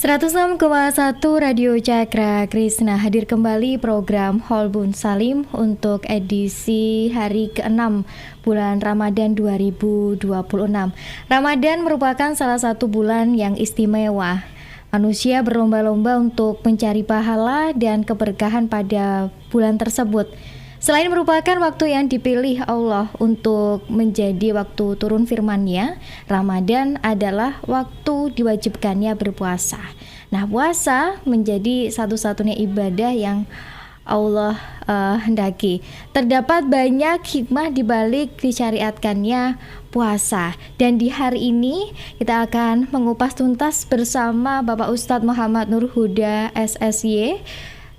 106,1 Radio Cakra Krishna hadir kembali program Holbun Salim untuk edisi hari ke-6 bulan Ramadan 2026. Ramadan merupakan salah satu bulan yang istimewa. Manusia berlomba-lomba untuk mencari pahala dan keberkahan pada bulan tersebut. Selain merupakan waktu yang dipilih Allah untuk menjadi waktu turun firman-Nya, Ramadan adalah waktu diwajibkannya berpuasa. Nah, puasa menjadi satu-satunya ibadah yang Allah hendaki. Terdapat banyak hikmah di balik disyariatkannya puasa. Dan di hari ini kita akan mengupas tuntas bersama Bapak Ustadz Muhammad Nur Huda SSY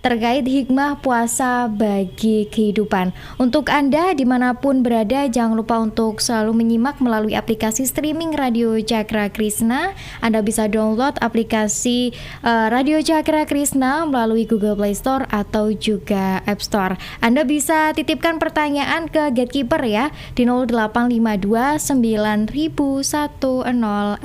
terkait hikmah puasa bagi kehidupan. Untuk Anda dimanapun berada, jangan lupa untuk selalu menyimak melalui aplikasi streaming Radio Cakra Krishna. Anda bisa download aplikasi Radio Cakra Krishna melalui Google Play Store atau juga App Store. Anda bisa titipkan pertanyaan ke Gatekeeper ya di 0852 9000 1061.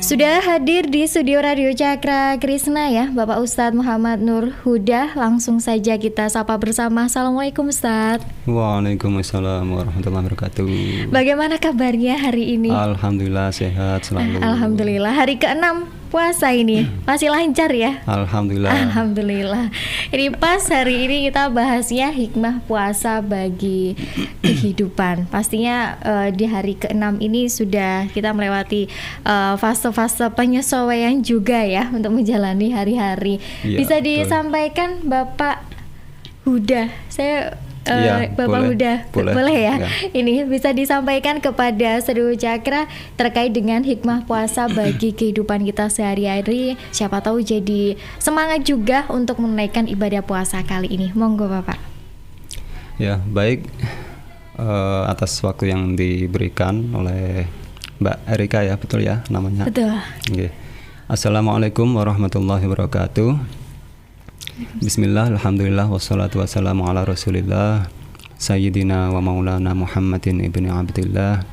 Sudah hadir di studio Radio Cakra Krishna ya Bapak Ustadz Muhammad Nur Huda. Langsung saja kita sapa bersama. Assalamualaikum Ustadz. Waalaikumsalam warahmatullahi wabarakatuh. Bagaimana kabarnya hari ini? Alhamdulillah sehat selalu. Alhamdulillah. Hari ke-6 puasa ini masih lancar ya? Alhamdulillah. Alhamdulillah. Ini pas hari ini kita bahasnya hikmah puasa bagi kehidupan. Pastinya di hari ke-6 ini sudah kita melewati fase-fase penyesuaian juga ya untuk menjalani hari-hari. Ya, bisa disampaikan Bapak Huda. Bapak Huda, boleh ya? Ini bisa disampaikan kepada seluruh Cakra terkait dengan hikmah puasa bagi kehidupan kita sehari-hari. Siapa tahu jadi semangat juga untuk menunaikan ibadah puasa kali ini. Monggo Bapak. Ya, baik. Atas waktu yang diberikan oleh Mbak Erika ya, betul ya namanya? Betul. Okay. Assalamualaikum warahmatullahi wabarakatuh. Bismillah, alhamdulillah, wassalatu wassalamu ala rasulillah Sayyidina wa maulana Muhammadin ibni Abdillah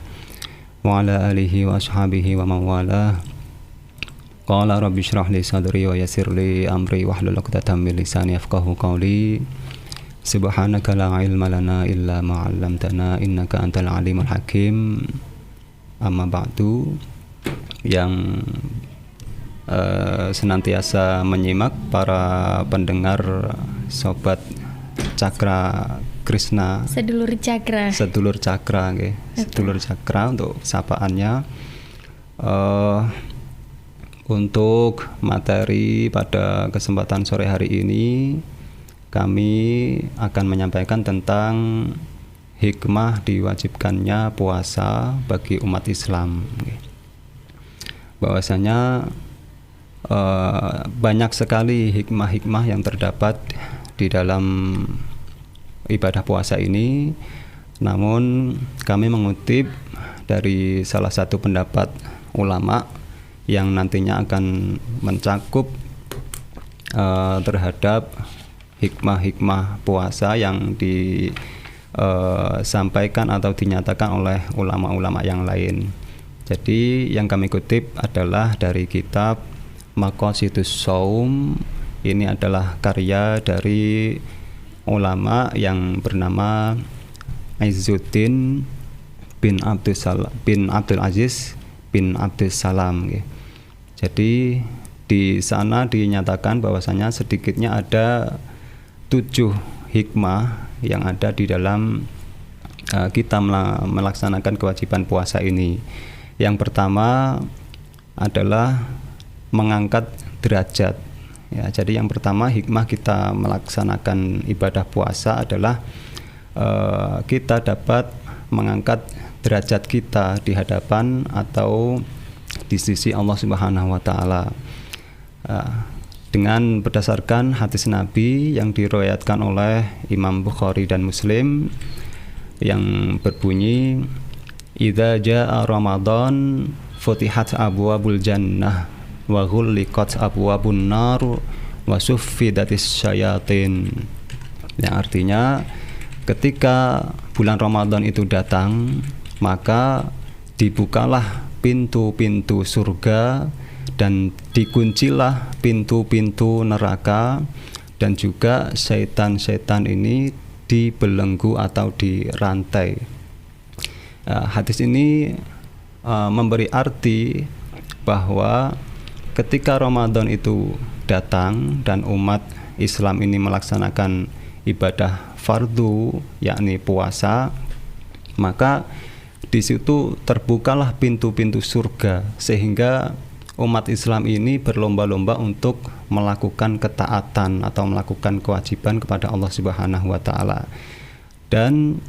wa ala alihi wa ashabihi wa mawala. Qala rabbi syrah li sadri wa yassir li amri wahlul 'uqdatam min lisani yafqahu qawli. Subhanaka la ilma lana illa ma 'allamtana innaka antal alimul hakim. Amma ba'du. Yang senantiasa menyimak para pendengar sobat Cakra Krishna, sedulur Cakra okay. Sedulur Cakra untuk sapaannya. Untuk materi pada kesempatan sore hari ini kami akan menyampaikan tentang hikmah diwajibkannya puasa bagi umat Islam okay. Bahwasanya banyak sekali hikmah-hikmah yang terdapat di dalam ibadah puasa ini. Namun kami mengutip dari salah satu pendapat ulama yang nantinya akan mencakup terhadap hikmah-hikmah puasa yang disampaikan atau dinyatakan oleh ulama-ulama yang lain. Jadi yang kami kutip adalah dari kitab Maqasidus Shaum. Ini adalah karya dari ulama yang bernama Izzuddin bin Abdul Aziz bin Abdus Salam. Jadi di sana dinyatakan bahwasanya sedikitnya ada 7 hikmah yang ada di dalam kita melaksanakan kewajiban puasa ini. Yang pertama adalah mengangkat derajat. Ya, jadi yang pertama hikmah kita melaksanakan ibadah puasa adalah kita dapat mengangkat derajat kita di hadapan atau di sisi Allah Subhanahu wa taala. Dengan berdasarkan hadis Nabi yang diriwayatkan oleh Imam Bukhari dan Muslim yang berbunyi, "Idza jaa Ramadan futihat abwabul jannah wa ghulliqat abwabun nar wa suffidatis syayatin." Yang artinya ketika bulan Ramadan itu datang, maka dibukalah pintu-pintu surga dan dikuncilah pintu-pintu neraka, dan juga setan-setan ini dibelenggu atau dirantai. Hadis ini memberi arti bahwa ketika Ramadan itu datang dan umat Islam ini melaksanakan ibadah fardu, yakni puasa, maka di situ terbukalah pintu-pintu surga, sehingga umat Islam ini berlomba-lomba untuk melakukan ketaatan atau melakukan kewajiban kepada Allah Subhanahu wa taala. Dan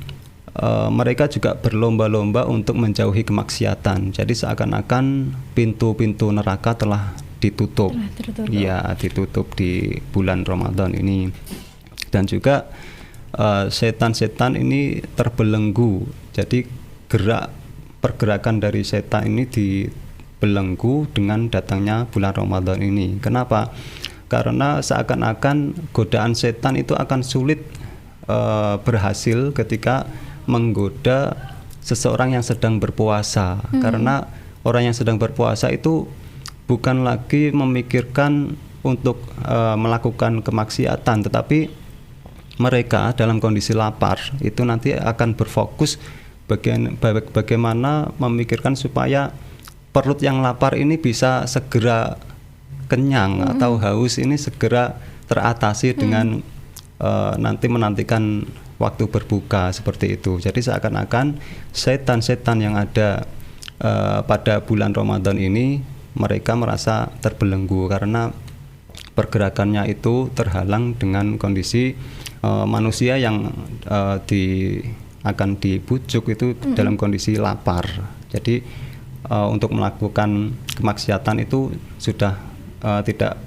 mereka juga berlomba-lomba untuk menjauhi kemaksiatan. Jadi seakan-akan pintu-pintu neraka telah ditutup. Ya, ditutup di bulan Ramadan ini. Dan juga setan-setan ini terbelenggu. Jadi pergerakan dari setan ini dibelenggu dengan datangnya bulan Ramadan ini. Kenapa? Karena seakan-akan godaan setan itu akan sulit berhasil ketika menggoda seseorang yang sedang berpuasa. Karena orang yang sedang berpuasa itu bukan lagi memikirkan untuk melakukan kemaksiatan, tetapi mereka dalam kondisi lapar itu nanti akan berfokus bagaimana memikirkan supaya perut yang lapar ini bisa segera kenyang atau haus ini segera teratasi dengan nanti menantikan waktu berbuka, seperti itu. Jadi seakan-akan setan-setan yang ada pada bulan Ramadan ini mereka merasa terbelenggu karena pergerakannya itu terhalang dengan kondisi manusia yang akan dibujuk itu dalam kondisi lapar. Jadi untuk melakukan kemaksiatan itu sudah tidak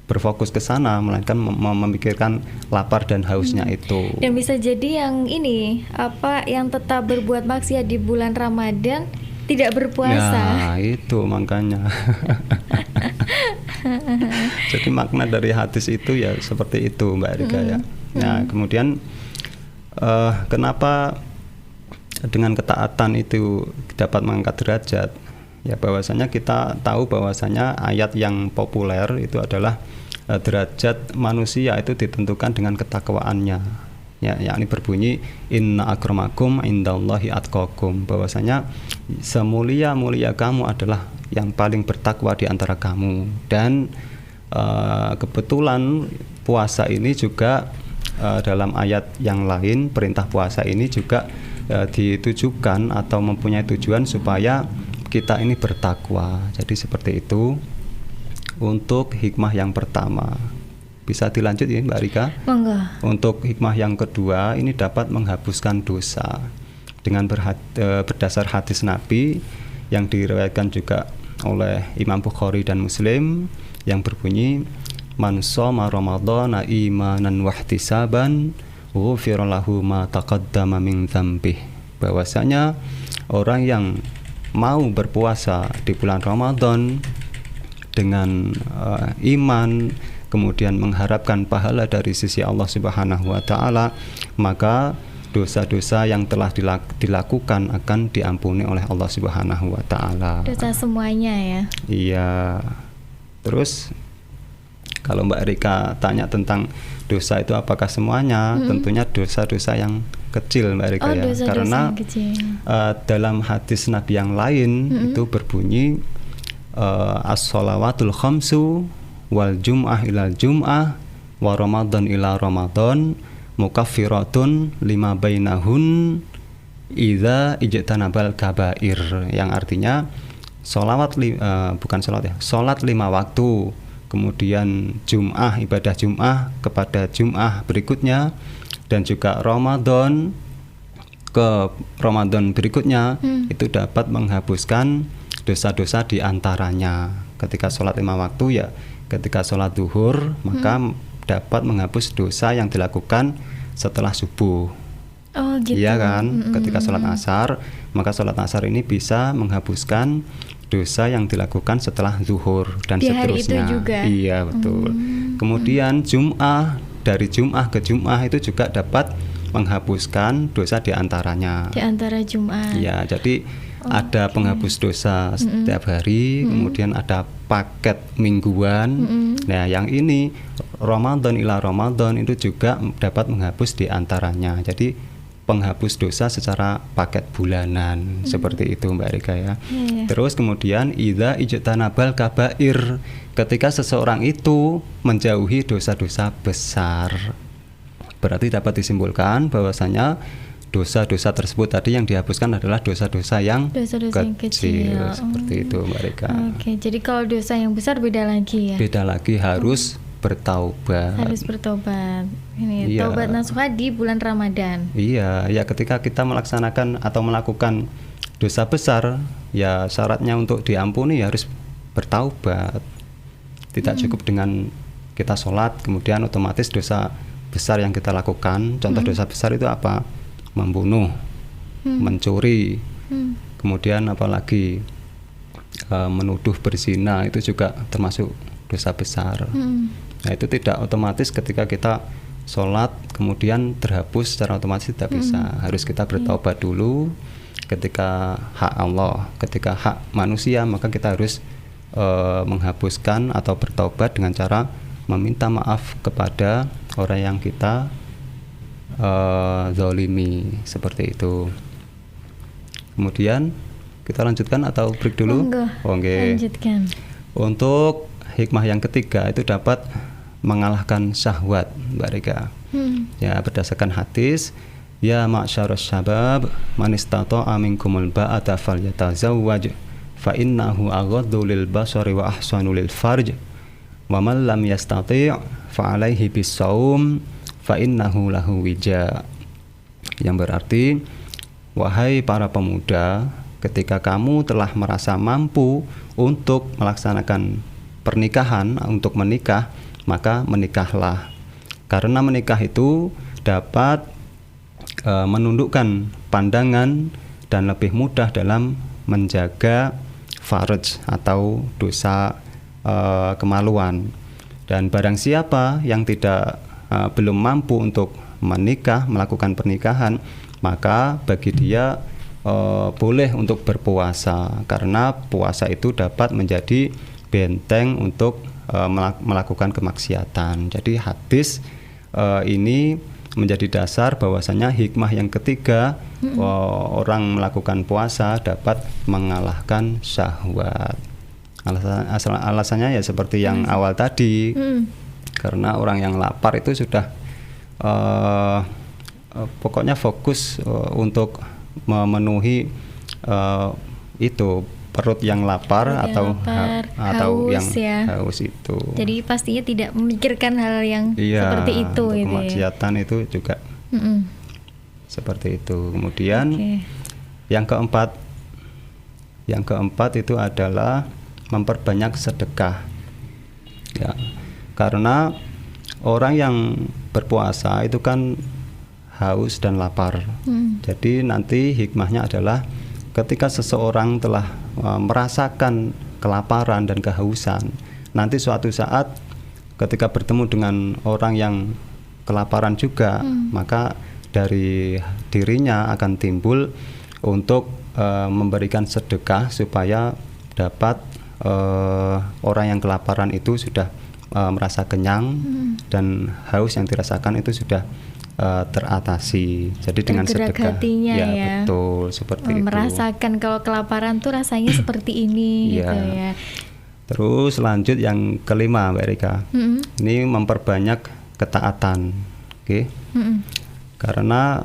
berfokus ke sana, melainkan memikirkan lapar dan hausnya itu. Dan bisa jadi yang ini yang tetap berbuat maksiat di bulan Ramadan tidak berpuasa. Ya, itu makanya. Jadi makna dari hadis itu ya seperti itu, Mbak Erika ya. Nah, kemudian kenapa dengan ketaatan itu dapat mengangkat derajat? Ya, bahwasanya kita tahu bahwasanya ayat yang populer itu adalah derajat manusia itu ditentukan dengan ketakwaannya. Ya, yakni berbunyi inna akramakum indallahi atqakum, bahwasanya semulia-mulia kamu adalah yang paling bertakwa di antara kamu. Dan kebetulan puasa ini juga dalam ayat yang lain, perintah puasa ini juga ditujukan atau mempunyai tujuan supaya kita ini bertakwa. Jadi seperti itu untuk hikmah yang pertama. Bisa dilanjut ya Mbak Rika? Monggo. Untuk hikmah yang kedua, ini dapat menghapuskan dosa dengan berdasar hadis Nabi yang diriwayatkan juga oleh Imam Bukhari dan Muslim yang berbunyi, man shoma ramadhana imanan wahtisaban ghufira lahu ma taqaddama min dzambih. Bahwasanya orang yang mau berpuasa di bulan Ramadan dengan iman, kemudian mengharapkan pahala dari sisi Allah Subhanahu wa taala, maka dosa-dosa yang telah dilakukan akan diampuni oleh Allah Subhanahu wa taala. Dosa semuanya ya. Iya. Terus kalau Mbak Rika tanya tentang dosa itu apakah semuanya, tentunya dosa-dosa yang kecil Mbak Rika ya. Dosa-dosa karena yang kecil. Dalam hadis Nabi yang lain itu berbunyi as-shalawatul khamsu wal jum'ah ilal jum'ah wa ramadan ila ramadan mukaffiratun lima bainahun idza ijtanabal kabair, yang artinya sholat 5 waktu, kemudian ibadah Jum'ah kepada Jum'ah berikutnya, dan juga Ramadan ke Ramadan berikutnya, itu dapat menghapuskan dosa-dosa di antaranya. Ketika sholat 5 waktu ya, ketika sholat duhur maka dapat menghapus dosa yang dilakukan setelah subuh. Oh gitu. Iya kan? Ketika sholat asar, maka sholat asar ini bisa menghapuskan dosa yang dilakukan setelah zuhur dan di hari seterusnya. itu juga. Iya betul. Kemudian Jum'ah, dari Jum'ah ke Jum'ah itu juga dapat menghapuskan dosa di antaranya. Di antara Jum'ah. Iya, jadi ada penghapus dosa setiap hari, kemudian ada paket mingguan. Nah, yang ini Ramadan ila Ramadan itu juga dapat menghapus di antaranya. Jadi penghapus dosa secara paket bulanan, seperti itu Mbak Rika ya. Terus kemudian idza ijtanabal kabair, ketika seseorang itu menjauhi dosa-dosa besar. Berarti dapat disimpulkan bahwasanya dosa-dosa tersebut tadi yang dihapuskan adalah dosa-dosa yang kecil. Seperti itu Mbak Rika. Oke, jadi kalau dosa yang besar beda lagi ya? Beda lagi, harus bertaubat. Harus bertobat. Ini Iya. taubat nasuha di bulan Ramadan. Iya, ya ketika kita melaksanakan atau melakukan dosa besar, ya syaratnya untuk diampuni harus bertaubat. Tidak cukup dengan kita sholat kemudian otomatis dosa besar yang kita lakukan. Contoh dosa besar itu apa? Membunuh, mencuri, kemudian apalagi menuduh berzina, itu juga termasuk dosa besar. Nah itu tidak otomatis ketika kita sholat kemudian terhapus secara otomatis, tidak bisa. Harus kita bertaubat dulu. Ketika hak Allah, ketika hak manusia, maka kita harus menghapuskan atau bertaubat dengan cara meminta maaf kepada orang yang kita zalimi, seperti itu. Kemudian kita lanjutkan atau break dulu? Oke. Lanjutkan. Untuk hikmah yang ketiga itu dapat mengalahkan syahwat, Mbak Rika. Ya, berdasarkan hadis, ya ma'syarus syabab man istata'a minkumul ba'ata falyatazawwaj fa innahu aghaddu lil basari wa ahsanu lil farj wa man lam yastati' fa alaihi bis-shaum fa innahu lahu wija. Yang berarti, wahai para pemuda, ketika kamu telah merasa mampu untuk melaksanakan pernikahan, untuk menikah, maka menikahlah. Karena menikah itu dapat menundukkan pandangan dan lebih mudah dalam menjaga farj atau dosa kemaluan. Dan barang siapa yang belum mampu untuk menikah, melakukan pernikahan, maka bagi dia boleh untuk berpuasa, karena puasa itu dapat menjadi benteng untuk melakukan kemaksiatan. Jadi hadis ini menjadi dasar bahwasanya hikmah yang ketiga, orang melakukan puasa dapat mengalahkan syahwat. Alasannya ya seperti yang awal tadi, karena orang yang lapar itu sudah pokoknya fokus untuk memenuhi itu perut yang lapar, atau haus, yang ya. haus itu. Jadi pastinya tidak memikirkan hal yang seperti itu gitu kemaksiatan ya. itu juga seperti itu. Kemudian yang keempat itu adalah memperbanyak sedekah. Ya. Karena orang yang berpuasa itu kan haus dan lapar. Jadi nanti hikmahnya adalah ketika seseorang telah merasakan kelaparan dan kehausan, nanti suatu saat ketika bertemu dengan orang yang kelaparan juga, maka dari dirinya akan timbul untuk memberikan sedekah supaya dapat orang yang kelaparan itu sudah merasa kenyang dan haus yang dirasakan itu sudah teratasi. Jadi dengan sedekah hatinya, ya betul, seperti itu. Merasakan kalau kelaparan tuh rasanya seperti ini gitu ya. Terus lanjut yang kelima Mbak Rika. Ini memperbanyak ketaatan. Oke. Karena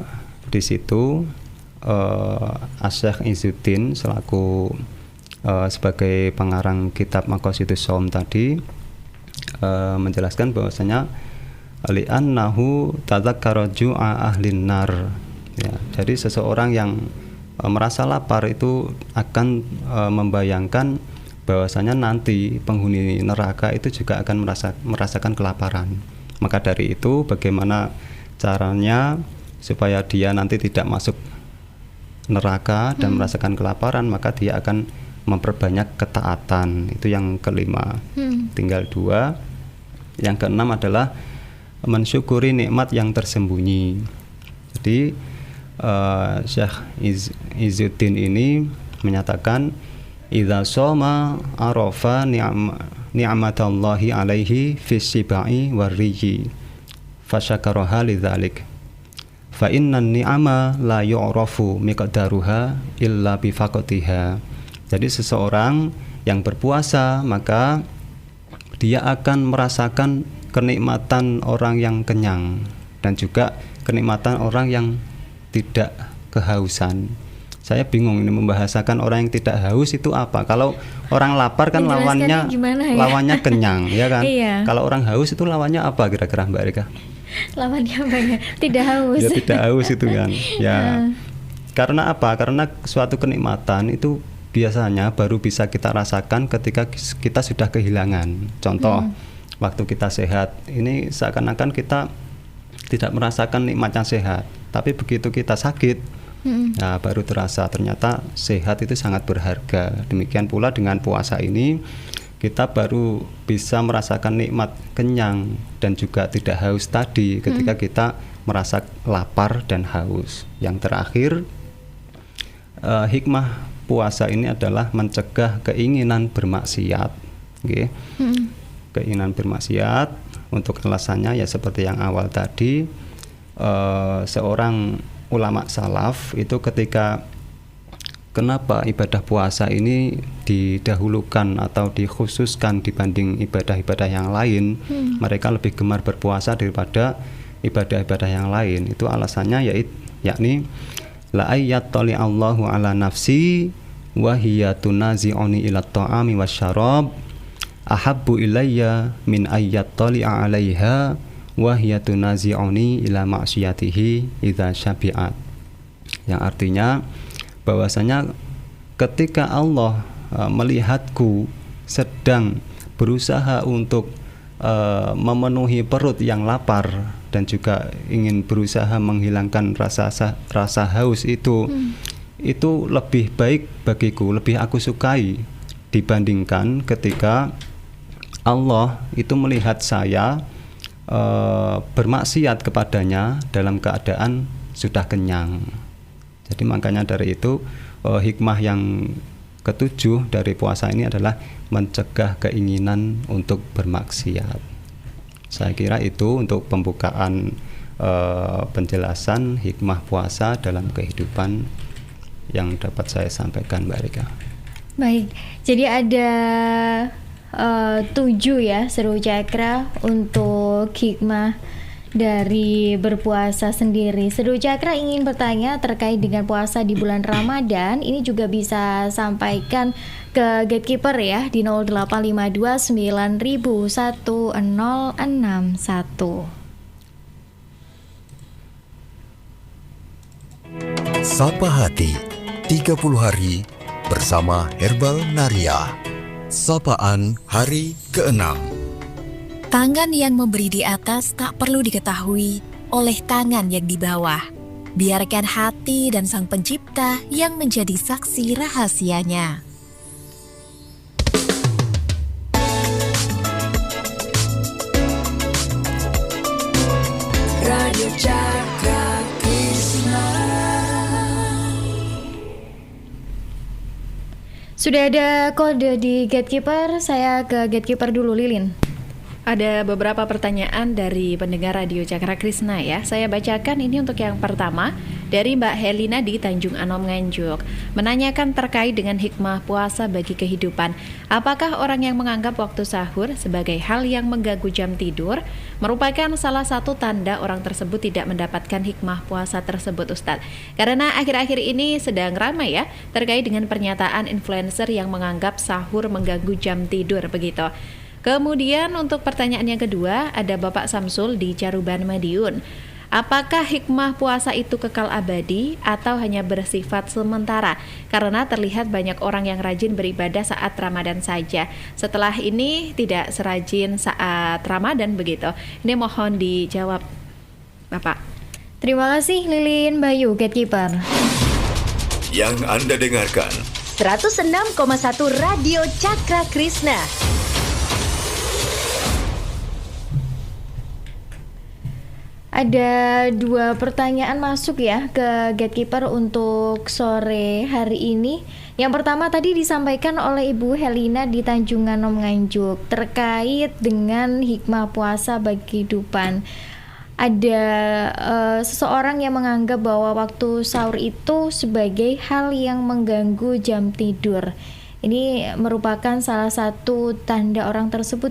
di situ Asy-Syaikh Izzuddin selaku sebagai pengarang kitab Maqasidus Shaum tadi menjelaskan bahwasanya li'annahu tadzakkara ju'a ahlin nar. Ya, jadi seseorang yang merasa lapar itu akan membayangkan bahwasanya nanti penghuni neraka itu juga akan merasakan kelaparan. Maka dari itu bagaimana caranya supaya dia nanti tidak masuk neraka dan merasakan kelaparan, maka dia akan memperbanyak ketaatan. Itu yang kelima. Tinggal 2. Yang keenam adalah mensyukuri nikmat yang tersembunyi. Jadi Syekh Izzuddin ini menyatakan idza shoma arafa ni'matallahi alaihi fis sibai warriyi fasyakaraha lidzalik fa innan ni'ama la yu'rafu miqdaruha illa bi faqatiha. Jadi seseorang yang berpuasa maka dia akan merasakan kenikmatan orang yang kenyang dan juga kenikmatan orang yang tidak kehausan. Saya bingung ini membahasakan orang yang tidak haus itu apa. Kalau orang lapar kan lawannya kenyang, ya kan? Iya. Kalau orang haus itu lawannya apa kira-kira Mbak Rika? Lawannya apa ya? Tidak haus. Ya tidak haus itu kan. Ya. Karena apa? Karena suatu kenikmatan itu biasanya baru bisa kita rasakan ketika kita sudah kehilangan. Contoh, waktu kita sehat, ini seakan-akan kita tidak merasakan nikmatnya sehat. Tapi begitu kita sakit, nah baru terasa ternyata sehat itu sangat berharga. Demikian pula dengan puasa ini, kita baru bisa merasakan nikmat kenyang dan juga tidak haus tadi ketika kita merasa lapar dan haus. Yang terakhir, hikmah puasa ini adalah mencegah keinginan bermaksiat. Okay. Keinginan bermaksiat, untuk alasannya ya seperti yang awal tadi, seorang ulama salaf itu ketika kenapa ibadah puasa ini didahulukan atau dikhususkan dibanding ibadah-ibadah yang lain, mereka lebih gemar berpuasa daripada ibadah-ibadah yang lain. Itu alasannya yakni la ayyattali Allahu ala nafsi wa hiya tunazi'uni ila ta'ami wasyarab ahabbu ilayya min ayyattali 'alaiha wa hiya tunazi'uni ila ma'siyatihi idza syabi'at. Yang artinya bahwasanya ketika Allah melihatku sedang berusaha untuk memenuhi perut yang lapar dan juga ingin berusaha menghilangkan rasa haus itu lebih baik bagiku, lebih aku sukai dibandingkan ketika Allah itu melihat saya bermaksiat kepadanya dalam keadaan sudah kenyang. Jadi makanya dari itu hikmah yang ketujuh dari puasa ini adalah mencegah keinginan untuk bermaksiat. Saya kira itu untuk pembukaan penjelasan hikmah puasa dalam kehidupan yang dapat saya sampaikan, Mbak Rika. Baik, jadi ada 7 ya Seru Cakra untuk hikmah dari berpuasa sendiri. Seru Cakra ingin bertanya terkait dengan puasa di bulan Ramadan. Ini juga bisa sampaikan ke Gatekeeper ya di 0852901061. Sapa Hati 30 hari bersama Herbal Naria. Sapaan hari ke-6. Tangan yang memberi di atas tak perlu diketahui oleh tangan yang di bawah. Biarkan hati dan Sang Pencipta yang menjadi saksi rahasianya. Radio Cakra Krishna. Sudah ada kode di Gatekeeper, saya ke Gatekeeper dulu, Lilin. Ada beberapa pertanyaan dari pendengar Radio Cakra Krisna ya. Saya bacakan ini untuk yang pertama dari Mbak Helina di Tanjung Anom Nganjuk. Menanyakan terkait dengan hikmah puasa bagi kehidupan. Apakah orang yang menganggap waktu sahur sebagai hal yang mengganggu jam tidur merupakan salah satu tanda orang tersebut tidak mendapatkan hikmah puasa tersebut, Ustadz? Karena akhir-akhir ini sedang ramai ya terkait dengan pernyataan influencer yang menganggap sahur mengganggu jam tidur begitu. Kemudian untuk pertanyaan yang kedua ada Bapak Samsul di Caruban Madiun. Apakah hikmah puasa itu kekal abadi atau hanya bersifat sementara? Karena terlihat banyak orang yang rajin beribadah saat Ramadan saja. Setelah ini tidak serajin saat Ramadan begitu. Ini mohon dijawab, Bapak. Terima kasih Lilin Bayu, Gatekeeper. Yang Anda dengarkan 106,1 Radio Cakra Krisna. Ada 2 pertanyaan masuk ya ke Gatekeeper untuk sore hari ini. Yang pertama tadi disampaikan oleh Ibu Helina di Tanjung Anom Nganjuk terkait dengan hikmah puasa bagi kehidupan. Ada seseorang yang menganggap bahwa waktu sahur itu sebagai hal yang mengganggu jam tidur. Ini merupakan salah satu tanda orang tersebut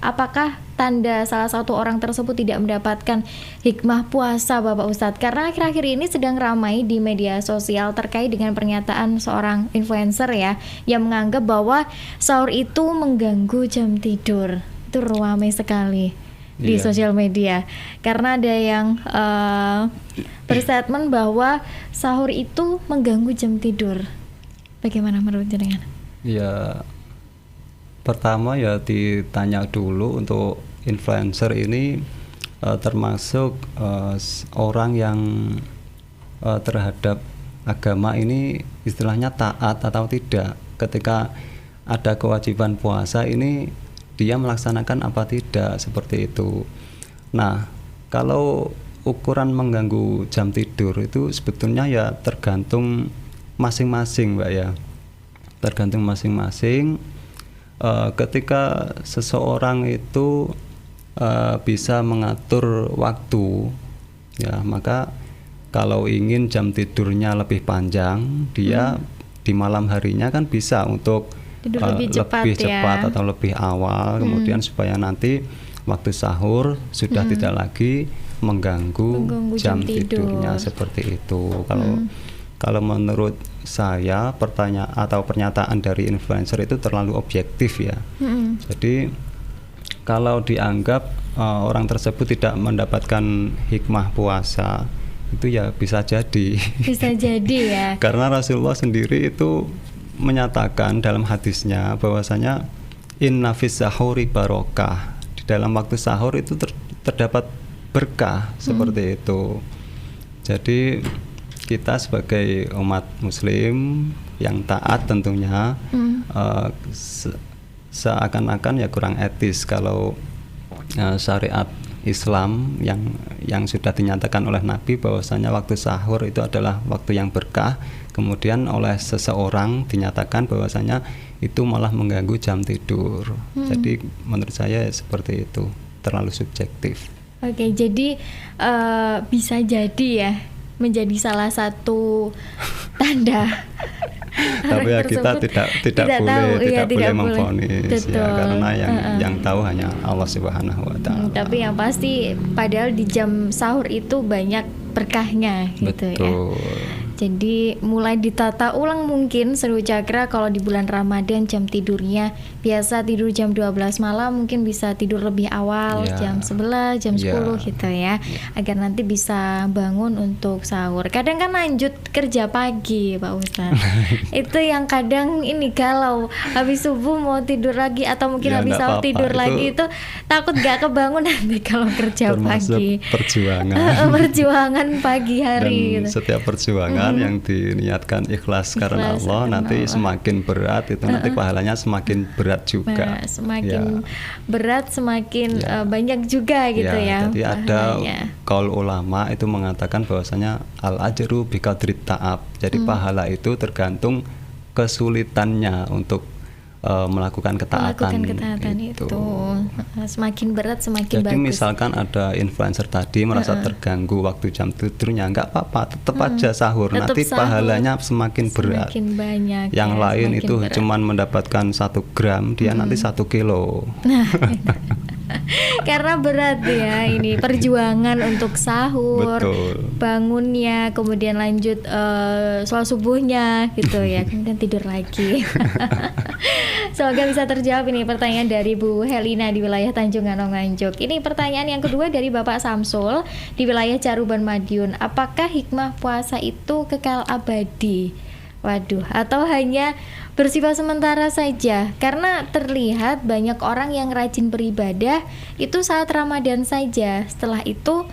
apakah tanda salah satu orang tersebut tidak mendapatkan hikmah puasa, Bapak Ustadz? Karena akhir-akhir ini sedang ramai di media sosial terkait dengan pernyataan seorang influencer ya yang menganggap bahwa sahur itu mengganggu jam tidur. Itu ramai sekali di sosial media karena ada yang berstatement bahwa sahur itu mengganggu jam tidur. Bagaimana menurut jenengan? Ya, pertama ya ditanya dulu untuk influencer ini termasuk orang yang terhadap agama ini istilahnya taat atau tidak. Ketika ada kewajiban puasa ini dia melaksanakan apa tidak, seperti itu. Nah, kalau ukuran mengganggu jam tidur itu sebetulnya ya tergantung masing-masing, Mbak ya. Tergantung masing-masing. Ketika seseorang itu bisa mengatur waktu, ya maka kalau ingin jam tidurnya lebih panjang, dia di malam harinya kan bisa untuk tidur lebih cepat atau lebih awal, kemudian supaya nanti waktu sahur sudah tidak lagi mengganggu jam tidurnya, seperti itu. Kalau menurut saya pernyataan dari influencer itu terlalu objektif ya. Jadi kalau dianggap orang tersebut tidak mendapatkan hikmah puasa, itu ya bisa jadi. Bisa jadi ya. Karena Rasulullah sendiri itu menyatakan dalam hadisnya bahwasanya inna fis sahuri barokah. Di dalam waktu sahur itu terdapat berkah, seperti itu. Jadi kita sebagai umat muslim yang taat tentunya seakan-akan ya kurang etis kalau syariat Islam yang sudah dinyatakan oleh Nabi bahwasanya waktu sahur itu adalah waktu yang berkah, kemudian oleh seseorang dinyatakan bahwasanya itu malah mengganggu jam tidur. Jadi menurut saya seperti itu, terlalu subjektif. Oke, jadi bisa jadi ya menjadi salah satu tanda. Tapi ya kita tidak boleh memvonis ya, karena yang tahu hanya Allah Subhanahu wa taala. Tapi yang pasti padahal di jam sahur itu banyak berkahnya gitu. Betul. Ya. Jadi mulai ditata ulang mungkin Seru Cakra kalau di bulan Ramadan jam tidurnya biasa tidur jam 12 malam mungkin bisa tidur lebih awal jam 11, jam 10 gitu ya. Agar nanti bisa bangun untuk sahur. Kadang kan lanjut kerja pagi Pak Ustadz. Itu yang kadang ini kalau habis subuh mau tidur lagi atau mungkin habis sahur tidur lagi itu takut gak kebangun nanti kalau kerja pagi. Perjuangan pagi hari. Dan gitu. Setiap perjuangan yang diniatkan ikhlas karena Allah nanti semakin berat itu nanti pahalanya semakin berat juga. Semakin berat semakin banyak juga gitu ya. Jadi ada qaul ulama itu mengatakan bahwasanya al ajru biqadrit ta'ab. Jadi pahala itu tergantung kesulitannya untuk melakukan ketaatan itu. Semakin berat semakin Jadi bagus. misalkan ada influencer tadi merasa terganggu waktu jam tidurnya, nggak apa-apa, tetap aja sahur. Tetap Nanti sahur. pahalanya semakin berat. Semakin banyak. Yang ya, lain semakin itu berat. cuman mendapatkan 1 gram, dia nanti 1 kilo. Karena berat ya ini perjuangan untuk sahur, Betul. bangunnya, kemudian lanjut sholat subuhnya gitu ya, kemudian tidur lagi. Semoga bisa terjawab ini pertanyaan dari Bu Helina di wilayah Tanjung Anom Nganjuk. Ini pertanyaan yang kedua dari Bapak Samsul di wilayah Caruban Madiun. Apakah hikmah puasa itu kekal abadi? Waduh, atau hanya bersifat sementara saja? Karena terlihat banyak orang yang rajin beribadah itu saat Ramadan saja. Setelah itu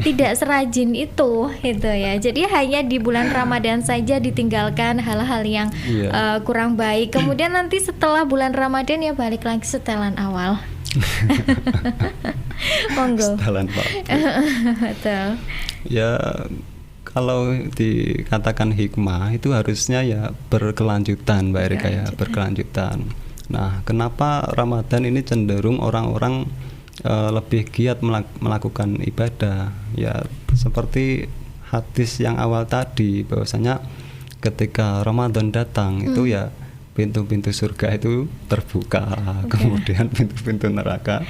tidak serajin itu gitu ya. Jadi hanya di bulan Ramadan saja ditinggalkan hal-hal yang kurang baik. Kemudian nanti setelah bulan Ramadan ya balik lagi setelan awal. Monggo. Setelan Pak. Betul. Ya, kalau dikatakan hikmah itu harusnya ya berkelanjutan, Mbak Erika ya, berkelanjutan. Nah, kenapa Ramadan ini cenderung orang-orang lebih giat melakukan ibadah? Ya, seperti hadis yang awal tadi, bahwasanya ketika Ramadan datang itu ya pintu-pintu surga itu terbuka, kemudian pintu-pintu neraka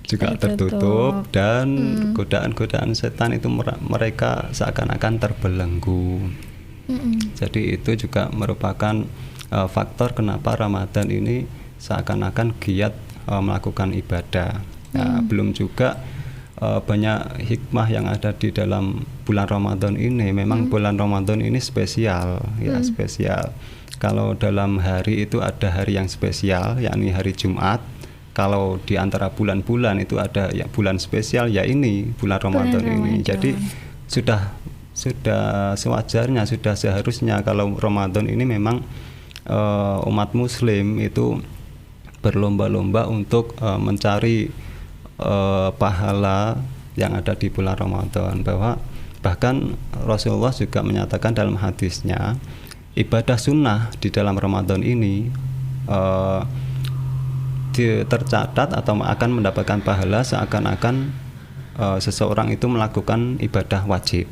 juga tertutup, dan godaan-godaan setan itu mereka seakan-akan terbelenggu. Jadi itu juga merupakan faktor kenapa Ramadan ini seakan-akan giat melakukan ibadah. Nah, belum juga banyak hikmah yang ada di dalam bulan Ramadan ini. Memang bulan Ramadan ini spesial, ya spesial. Kalau dalam hari itu ada hari yang spesial, yakni hari Jumat. Kalau di antara bulan-bulan itu ada ya bulan spesial, ya ini bulan Ramadan ini. Jadi sudah sewajarnya, sudah seharusnya kalau Ramadan ini memang umat Muslim itu berlomba-lomba untuk mencari pahala yang ada di bulan Ramadan. Bahkan Rasulullah juga menyatakan dalam hadisnya, ibadah sunnah di dalam Ramadan ini tercatat atau akan mendapatkan pahala seakan-akan seseorang itu melakukan ibadah wajib.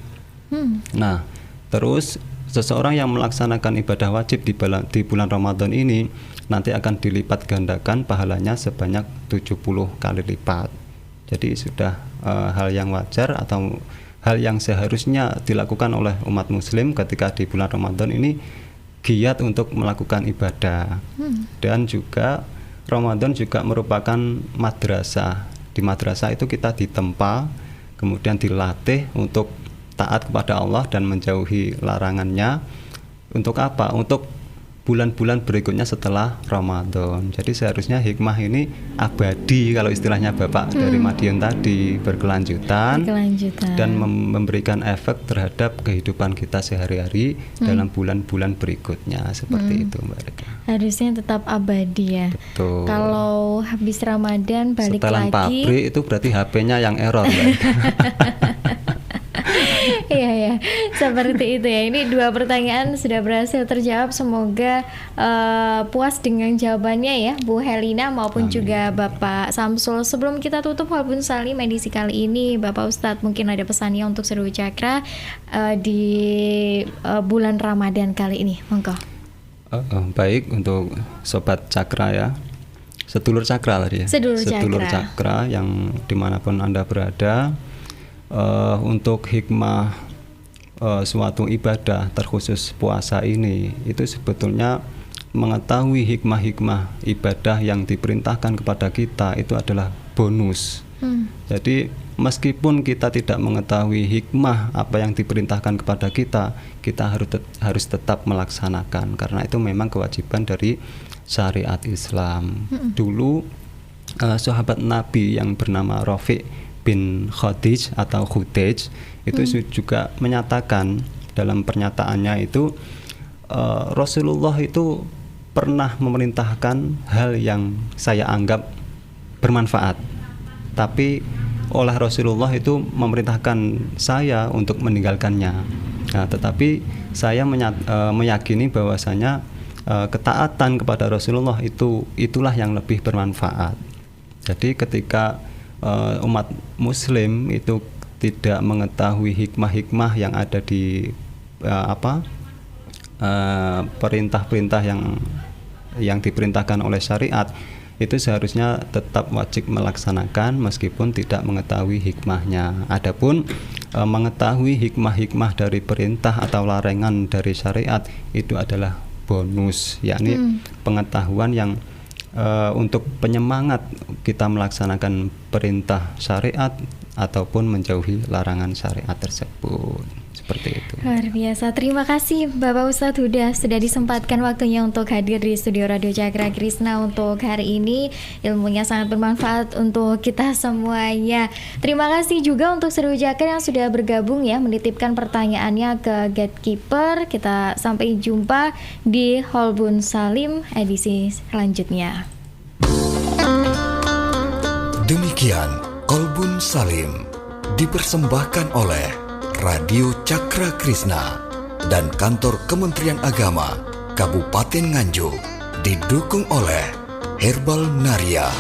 Nah, terus seseorang yang melaksanakan ibadah wajib di bulan Ramadan ini nanti akan dilipat gandakan pahalanya sebanyak 70 kali lipat. Jadi sudah hal yang wajar atau hal yang seharusnya dilakukan oleh umat Muslim ketika di bulan Ramadan ini giat untuk melakukan ibadah. Dan juga Ramadan juga merupakan madrasah. Di madrasah itu kita ditempa, kemudian dilatih untuk taat kepada Allah dan menjauhi larangannya. Untuk apa? Untuk bulan-bulan berikutnya setelah Ramadan. Jadi seharusnya hikmah ini abadi, kalau istilahnya Bapak dari Madiun tadi, berkelanjutan dan memberikan efek terhadap kehidupan kita sehari-hari dalam bulan-bulan berikutnya, seperti itu Mbak Rika. Harusnya tetap abadi ya. Betul. Kalau habis Ramadan balik setelan lagi. pabrik itu berarti HP-nya yang error Mbak Rika. Iya ya, seperti itu ya. Ini 2 pertanyaan sudah berhasil terjawab. Semoga puas dengan jawabannya ya, Bu Helina maupun juga Bapak Samsul. Sebelum kita tutup Holbun Salim edisi kali ini, Bapak Ustadz mungkin ada pesannya untuk Seru Cakra di bulan Ramadan kali ini, monggo. Baik, untuk Sobat Cakra ya, sedulur Cakra tadi ya, sedulur Cakra yang dimanapun Anda berada. Untuk hikmah suatu ibadah terkhusus puasa ini, itu sebetulnya mengetahui hikmah-hikmah ibadah yang diperintahkan kepada kita itu adalah bonus. Jadi meskipun kita tidak mengetahui hikmah apa yang diperintahkan kepada kita, kita harus tetap melaksanakan, karena itu memang kewajiban dari syariat Islam. Dulu sahabat Nabi yang bernama Rafi' bin Khadij atau Khudej itu juga menyatakan dalam pernyataannya itu, Rasulullah itu pernah memerintahkan hal yang saya anggap bermanfaat, tapi oleh Rasulullah itu memerintahkan saya untuk meninggalkannya. Nah, tetapi saya meyakini bahwasanya ketaatan kepada Rasulullah itulah yang lebih bermanfaat. Jadi ketika umat Muslim itu tidak mengetahui hikmah-hikmah yang ada di perintah-perintah yang diperintahkan oleh syariat, itu seharusnya tetap wajib melaksanakan meskipun tidak mengetahui hikmahnya. Adapun mengetahui hikmah-hikmah dari perintah atau larangan dari syariat itu adalah bonus, yakni pengetahuan yang untuk penyemangat kita melaksanakan perintah syariat ataupun menjauhi larangan syariat tersebut. Seperti itu. Luar biasa. Terima kasih Bapak Ustadz sudah disempatkan waktunya untuk hadir di studio Radio Cakra Krishna untuk hari ini. Ilmunya sangat bermanfaat untuk kita semuanya. Terima kasih juga untuk seluruh Cakra yang sudah bergabung ya, menitipkan pertanyaannya ke Gatekeeper. Kita sampai jumpa di Holbun Salim edisi selanjutnya. Demikian Kolbun Salim dipersembahkan oleh Radio Cakra Krishna dan Kantor Kementerian Agama Kabupaten Nganjuk, didukung oleh Herbal Naria.